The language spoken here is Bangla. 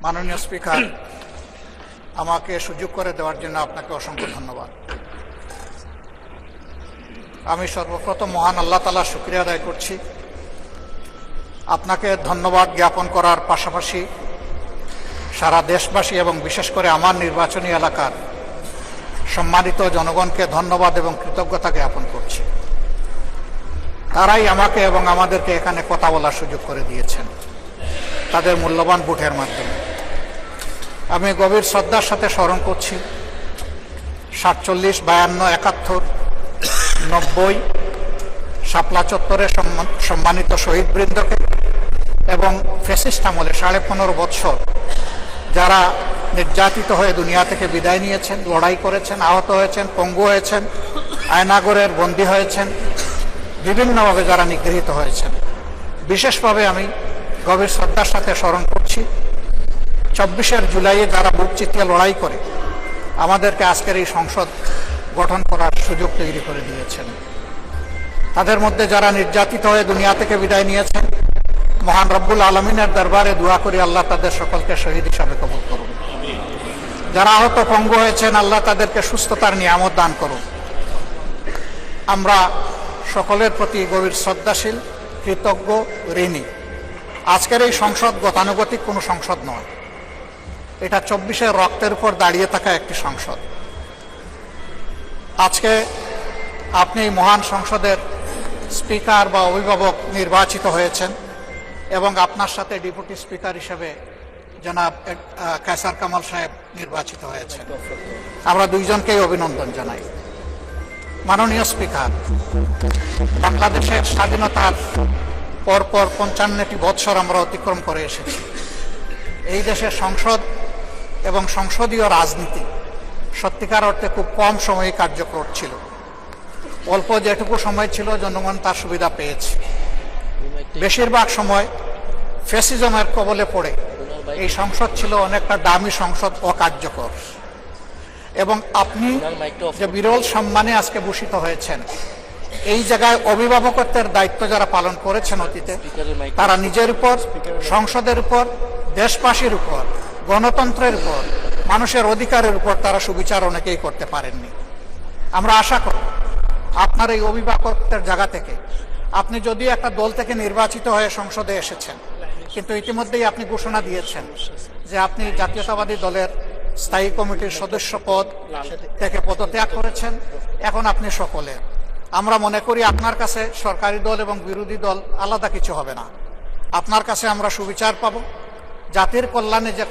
মাননীয় স্পিকার, আমাকে সুযোগ করে দেওয়ার জন্য আপনাকে অসংখ্য ধন্যবাদ। আমি সর্বপ্রথম মহান আল্লাহ তাআলার শুকরিয়া আদায় করছি। আপনাকে ধন্যবাদ জ্ঞাপন করার পাশাপাশি সারা দেশবাসী এবং বিশেষ করে আমার নির্বাচনী এলাকার সম্মানিত জনগণকে ধন্যবাদ এবং কৃতজ্ঞতা জ্ঞাপন করছি। তারাই আমাকে এবং আমাদেরকে এখানে কথা বলার সুযোগ করে দিয়েছেন তাদের মূল্যবান ভোটের মাধ্যমে। আমি গভীর শ্রদ্ধার সাথে স্মরণ করছি 47, 52, 71, 90 শাপলা চত্বরে সম্মানিত শহীদবৃন্দকে এবং ফ্যাসিস্ট আমলে 15.5 বছর যারা নির্যাতিত হয়ে দুনিয়া থেকে বিদায় নিয়েছেন, লড়াই করেছেন, আহত হয়েছেন, পঙ্গু হয়েছেন, আয়নাগরের বন্দী হয়েছেন, বিভিন্নভাবে যারা নিগৃহীত হয়েছেন, বিশেষভাবে আমি গভীর শ্রদ্ধার সাথে স্মরণ করছি 24 জুলাইয়ে যারা বুক চিতিয়ে লড়াই করে আমাদেরকে আজকের এই সংসদ গঠন করার সুযোগ তৈরি করে দিয়েছেন। তাদের মধ্যে যারা নির্যাতিত হয়ে দুনিয়া থেকে বিদায় নিয়েছেন, মহান রব্বুল আলমিনের দরবারে দোয়া করি আল্লাহ তাদের সকলকে শহীদ হিসাবে কবুল করুন। যারা আহত পঙ্গু হয়েছেন, আল্লাহ তাদেরকে সুস্থতার নিয়ামত দান করুন। আমরা সকলের প্রতি গভীর শ্রদ্ধাশীল, কৃতজ্ঞ, ঋণী। আজকের এই সংসদ গতানুগতিক কোনো সংসদ নয়, এটা 24 রক্তের উপর দাঁড়িয়ে থাকা একটি সংসদ। আজকে আপনি এই মহান সংসদের স্পিকার বা অভিভাবক নির্বাচিত হয়েছেন এবং আপনার সাথে ডেপুটি স্পিকার হিসেবে জনাব কায়সার কামাল সাহেব নির্বাচিত হয়েছেন। আমরা দুইজনকেই অভিনন্দন জানাই। মাননীয় স্পিকার, বাংলাদেশের স্বাধীনতার পরপর 55টি বৎসর আমরা অতিক্রম করে এসেছি। এই দেশের সংসদ এবং সংসদীয় রাজনীতি সত্যিকার অর্থে খুব কম সময়ে কার্যকর ছিল। অল্প যেটুকু সময় ছিল জনগণ তার সুবিধা পেয়েছে। বেশিরভাগ সময় ফ্যাসিজমের কবলে পড়ে এই সংসদ ছিল অনেকটা দামি সংসদ, অকার্যকর। এবং আপনি যে বিরল সম্মানে আজকে ভূষিত হয়েছেন, এই জায়গায় অভিভাবকত্বের দায়িত্ব যারা পালন করেছেন অতীতে, তারা নিজের উপর, সংসদের উপর, দেশবাসীর উপর, গণতন্ত্রের উপর, মানুষের অধিকারের উপর তারা সুবিচার অনেকেই করতে পারেননি। আমরা আশা করি আপনার এই অভিভাবকত্বের জায়গা থেকে, আপনি যদিও একটা দল থেকে নির্বাচিত হয়ে সংসদে এসেছেন, কিন্তু ইতিমধ্যেই আপনি ঘোষণা দিয়েছেন যে আপনি জাতীয়তাবাদী দলের স্থায়ী কমিটির সদস্য পদ থেকে পদত্যাগ করেছেন। এখন আপনি সকলে, আমরা মনে করি আপনার কাছে সরকারি দল এবং বিরোধী দল আলাদা কিছু হবে না। আপনার কাছে আমরা সুবিচার পাব। জাতির কল্যাণে যে